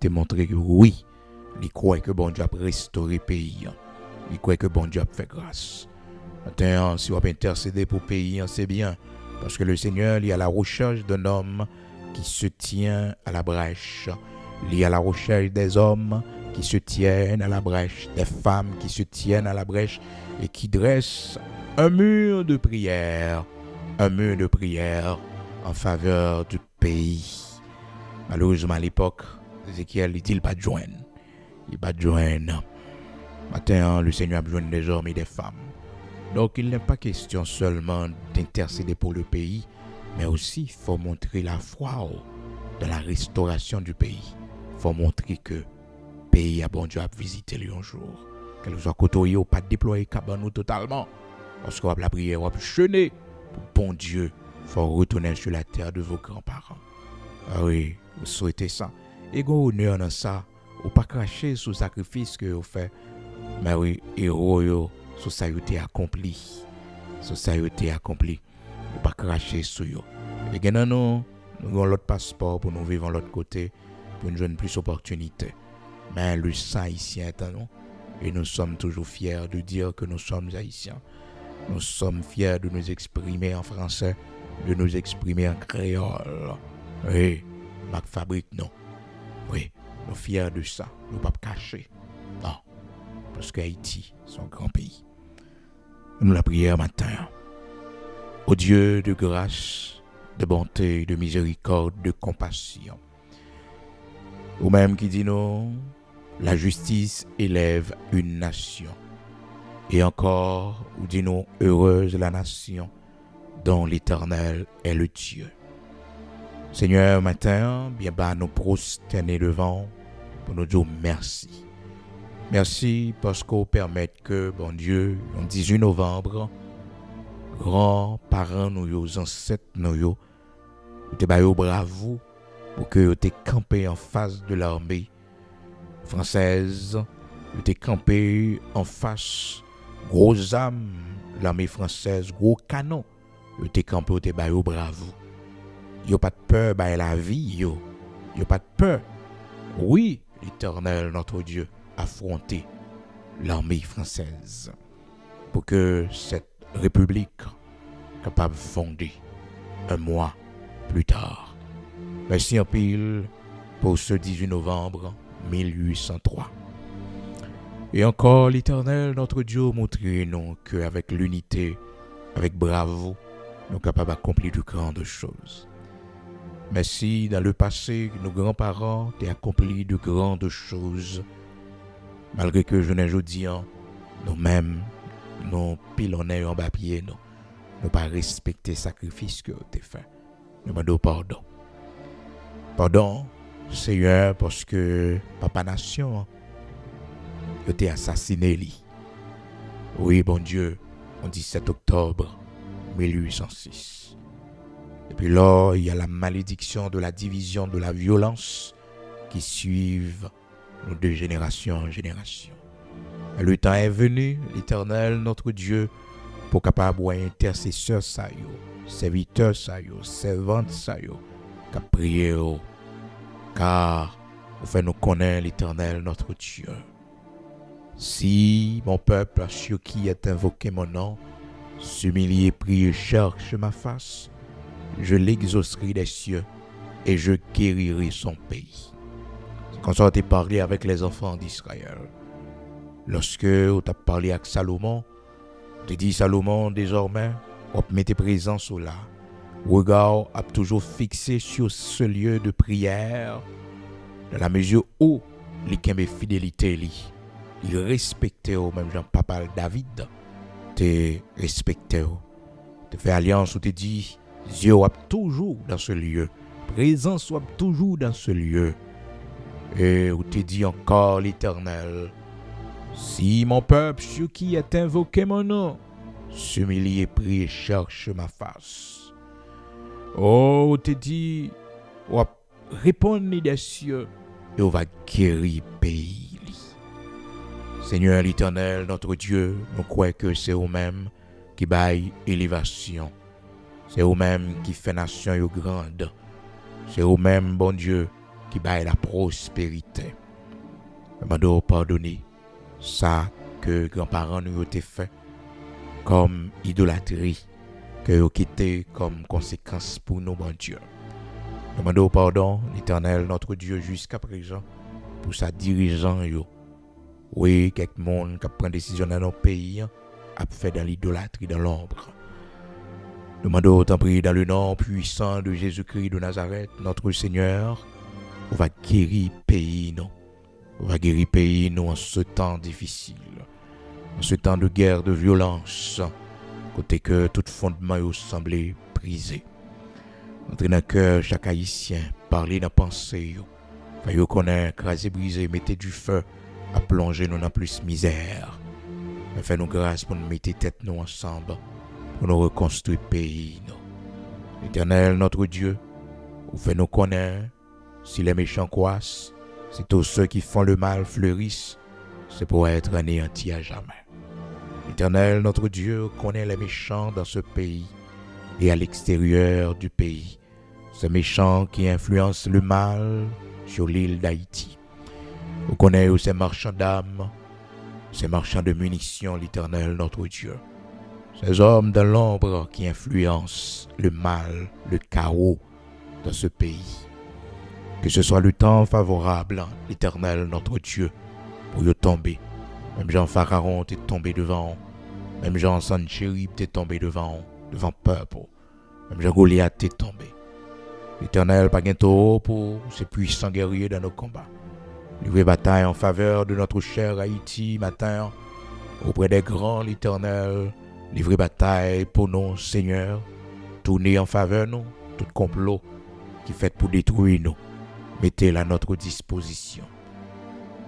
te montrer que oui, il croit que bon Dieu a restauré le pays. Il croit que bon Dieu a fait grâce. Maintenant, si on peut intercéder pour le pays, c'est bien. Parce que le Seigneur, il est à la recherche d'un homme qui se tient à la brèche. Il est à la recherche des hommes qui se tiennent à la brèche, des femmes qui se tiennent à la brèche et qui dressent un mur de prière en faveur du pays. Malheureusement, à l'époque, Ézéchiel, il dit, il pas de joindre. Il pas de joindre. Maintenant, le Seigneur a besoin des hommes et des femmes. Donc, il n'est pas question seulement d'intercéder pour le pays, mais aussi, il faut montrer la foi dans la restauration du pays. Il faut montrer que le pays a bon Dieu à visiter lui un jour. Qu'elle soit côtoyée ou pas déployer cabanou totalement. Parce qu'on va la prière, on va jeûner pour bon Dieu. Il faut retourner sur la terre de vos grands-parents. Ah oui, vous souhaitez ça. Et vous honneur dans ça. Ou pas cracher sur le sacrifice que vous faites. Mais oui, héros, sur ça vous été accompli. Sur ça vous été accompli. Ou pas cracher sur vous. Et maintenant, nous avons l'autre passeport pour nous vivre de l'autre côté. Pour nous donner plus d'opportunités. Mais le sang haïtien est en nous. Et nous sommes toujours fiers de dire que nous sommes haïtiens. Nous sommes fiers de nous exprimer en français, de nous exprimer en créole. Oui, Mac Fabrique, non. Oui, nous sommes fiers de ça. Nous ne pouvons pas cacher. Non. Parce que Haïti, c'est un grand pays. Nous la prière matin. Ô Dieu de grâce, de bonté, de miséricorde, de compassion. Ou même qui dit non, la justice élève une nation. Et encore, ou dit nous, heureuse la nation dont l'Éternel est le Dieu. Seigneur, matin, bien bas nous prosterner devant pour nous dire merci. Merci parce qu'on permet que, bon Dieu, le 18 novembre, grands-parents, nous, ancêtres, nous, te baillons bravo pour que vous te campé en face de l'armée française, vous te campé en face gros âmes, l'armée française, gros canon, vous te campé, vous te baillons bravo. Yo pas de peur, bah la vie, yo pas de peur. Oui, l'Éternel, notre Dieu, affronter l'armée française pour que cette république capable de fonder un mois plus tard. Merci en pile pour ce 18 novembre 1803. Et encore l'Éternel, notre Dieu, montre-nous qu'avec l'unité, avec bravoure, nous sommes capables d'accomplir de grandes choses. Merci, dans le passé, nos grands-parents ont accompli de grandes choses. Malgré que je n'ai dit, nous-mêmes, nous pilonnons en papier, nous pas respecté le sacrifice que vous avez fait. Nous demandons pardon. Pardon, Seigneur, parce que Papa Nation, vous avez assassiné lui. Oui, bon Dieu, le 17 octobre 1806. Et puis là, il y a la malédiction de la division, de la violence qui suivent nous de génération en génération. Et le temps est venu, l'Éternel, notre Dieu, pour capable ou intercesseur ça yo, serviteur ça yo, servante ça yo, qui prier car vous fait nous connaître l'Éternel, notre Dieu. Si mon peuple, ceux qui est invoqué mon nom, s'humilie, prie et cherche ma face, je l'exaucerai des cieux et je guérirai son pays. C'est comme ça qu'on t'a parlé avec les enfants d'Israël. Lorsque on t'a parlé avec Salomon, on t'a dit Salomon, désormais, on met présence là. Regard a toujours fixé sur ce lieu de prière, dans la mesure où il fidélité, il respectait au même Jean Papa David, te respectait, te fait alliance, ou te dit Dieu est toujours dans ce lieu. Présence soit toujours dans ce lieu. Et où te dit encore l'Éternel, si mon peuple, ceux qui est invoqué mon nom, s'humilie et prie et cherche ma face. Oh, te dit, on va répondre des cieux et on va guérir le pays. Seigneur l'Éternel, notre Dieu, nous croyons que c'est vous-même qui baille élévation. C'est vous-même qui fait nation grande. C'est vous-même, bon Dieu, qui baille la prospérité. Demandons pardonner ça que grands-parents nous ont fait comme idolâtrie, que ont quitté comme conséquence pour nous, bon Dieu. Demandons pardon, l'Éternel, notre Dieu, jusqu'à présent, pour sa dirigeant. Oui, quelques monde qui prend décision dans nos pays a fait dans l'idolâtrie, dans l'ombre. Demandons autant prier dans le nom puissant de Jésus-Christ de Nazareth, notre Seigneur, on va guérir pays, non? On va guérir pays, nous, en ce temps difficile, en ce temps de guerre, de violence, côté que tout fondement est semblé brisé. Entrez dans le cœur chaque haïtien, parlez dans la pensée, faillot connaître, craser, briser, mettez du feu à plonger nous dans plus misère. Mais fais-nous grâce pour nous mettre tête nous ensemble, pour nous reconstruire le pays. L'Éternel, notre Dieu, vous fait nous connaître, si les méchants croissent, si tous ceux qui font le mal fleurissent, c'est pour être anéantis à jamais. L'Éternel, notre Dieu, connaît les méchants dans ce pays et à l'extérieur du pays. Ces méchants qui influencent le mal sur l'île d'Haïti. Vous connaissez ces marchands d'âmes, ces marchands de munitions, l'Éternel, notre Dieu. Ces hommes de l'ombre qui influencent le mal, le chaos dans ce pays. Que ce soit le temps favorable, l'Éternel, notre Dieu, pour y tomber. Même Jean Pharaon est tombé devant, même Jean Sanchérib est tombé devant peuple. Même Jean Goliath est tombé. L'Éternel, pas bientôt pour ces puissants guerriers dans nos combats. Livrer bataille en faveur de notre cher Haïti matin, auprès des grands, l'Éternel. Livrer bataille pour nous, Seigneur. Tourner en faveur nous, tout complot qui fait pour détruire nous. Mettez-le à notre disposition.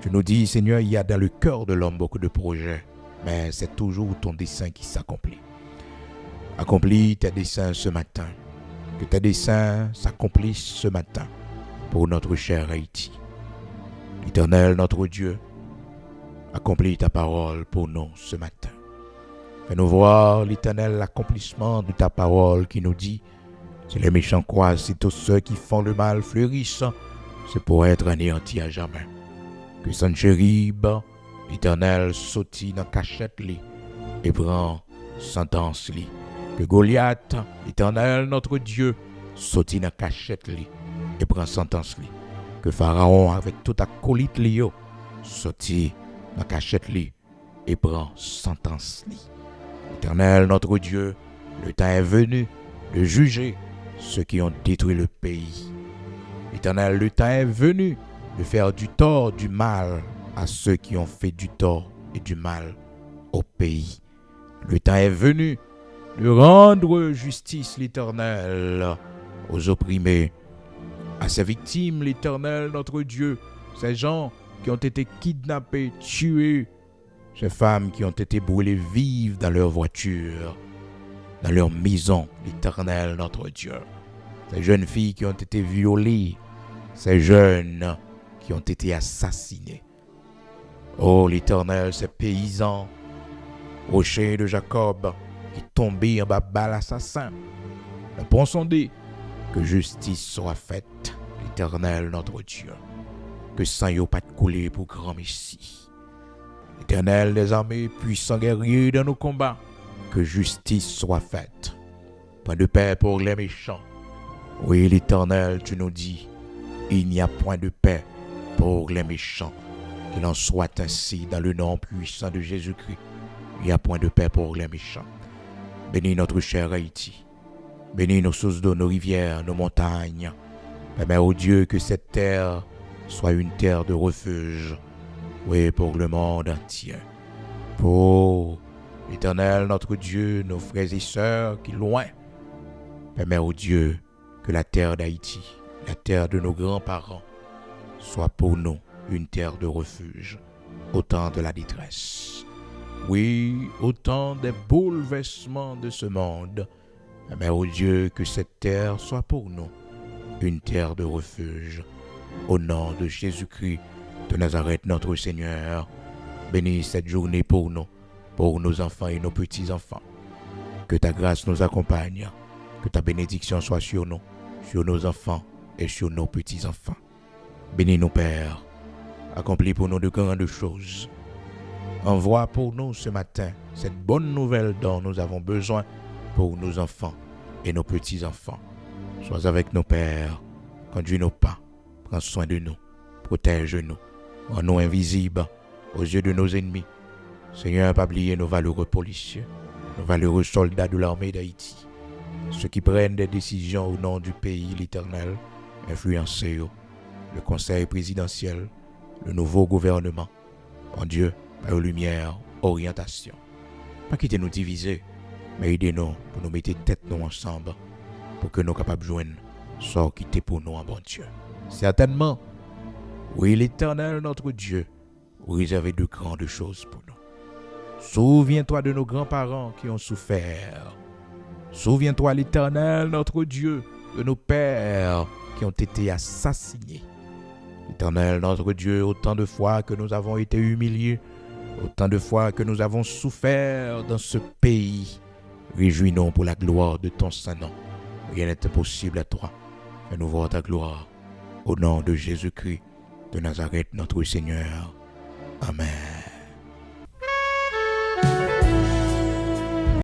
Tu nous dis, Seigneur, il y a dans le cœur de l'homme beaucoup de projets, mais c'est toujours ton dessein qui s'accomplit. Accomplis tes desseins ce matin. Que tes desseins s'accomplissent ce matin pour notre cher Haïti. L'Éternel, notre Dieu, accomplis ta parole pour nous ce matin. Fais-nous voir, l'Éternel, l'accomplissement de ta parole qui nous dit, si les méchants croient, si tous ceux qui font le mal fleurissent, c'est pour être anéantis à jamais. Que Sanchérib, l'Éternel, sautit dans cachette li et prend sentence li. Que Goliath, l'Éternel, notre Dieu, sautit dans cachette li et prend sentence li. Que Pharaon, avec tout acolyte li yo, sautit dans cachette li et prend sentence li. Éternel, notre Dieu, le temps est venu de juger ceux qui ont détruit le pays. Éternel, le temps est venu de faire du tort, du mal à ceux qui ont fait du tort et du mal au pays. Le temps est venu de rendre justice, l'Éternel, aux opprimés, à ses victimes, l'Éternel, notre Dieu, ces gens qui ont été kidnappés, tués, ces femmes qui ont été brûlées vives dans leur voiture, dans leur maison, l'Éternel, notre Dieu, ces jeunes filles qui ont été violées, ces jeunes qui ont été assassinés. Oh, l'Éternel, ces paysans, rochers de Jacob, qui tombaient en bas balle assassin. Nous pensons que justice soit faite, l'Éternel, notre Dieu, que sang y'o pas de couler pour grand Messie. L'Éternel des armées, puissant guerrier dans nos combats, que justice soit faite. Point de paix pour les méchants. Oui, l'Éternel, tu nous dis, il n'y a point de paix pour les méchants. Qu'il en soit ainsi dans le nom puissant de Jésus-Christ. Il n'y a point de paix pour les méchants. Bénis notre cher Haïti. Bénis nos sources d'eau, nos rivières, nos montagnes. Permets au Dieu que cette terre soit une terre de refuge. Oui, pour le monde entier. Pour l'Éternel, notre Dieu, nos frères et sœurs qui loin. Permets au Dieu que la terre d'Haïti, la terre de nos grands-parents, soit pour nous une terre de refuge, au temps de la détresse. Oui, au temps des bouleversements de ce monde, mais ô Dieu, que cette terre soit pour nous une terre de refuge. Au nom de Jésus-Christ de Nazareth, notre Seigneur, bénis cette journée pour nous, pour nos enfants et nos petits-enfants. Que ta grâce nous accompagne, que ta bénédiction soit sur nous, sur nos enfants et sur nos petits-enfants. Bénis-nous, Père. Accomplis pour nous de grandes choses. Envoie pour nous ce matin cette bonne nouvelle dont nous avons besoin pour nos enfants et nos petits-enfants. Sois avec nos pères, conduis nos pas, prends soin de nous, protège-nous, rends-nous invisibles aux yeux de nos ennemis. Seigneur, pas oublier nos valeureux policiers, nos valeureux soldats de l'armée d'Haïti, ceux qui prennent des décisions au nom du pays, l'Éternel, influencez le conseil présidentiel, le nouveau gouvernement. Mon Dieu, par lumière, orientation. Pas quitter nous diviser, mais aidez-nous pour nous mettre tête nous ensemble, pour que nous capables de joindre sort qui était pour nous en bon Dieu. Certainement, oui, l'Éternel, notre Dieu, vous réservez de grandes choses pour nous. Souviens-toi de nos grands-parents qui ont souffert. Souviens-toi, l'Éternel, notre Dieu, de nos pères qui ont été assassinés. L'Éternel, notre Dieu, autant de fois que nous avons été humiliés, autant de fois que nous avons souffert dans ce pays, réjouis-nous pour la gloire de ton Saint-Nom. Rien n'est impossible à toi. Fais-nous voir ta gloire. Au nom de Jésus-Christ de Nazareth, notre Seigneur. Amen.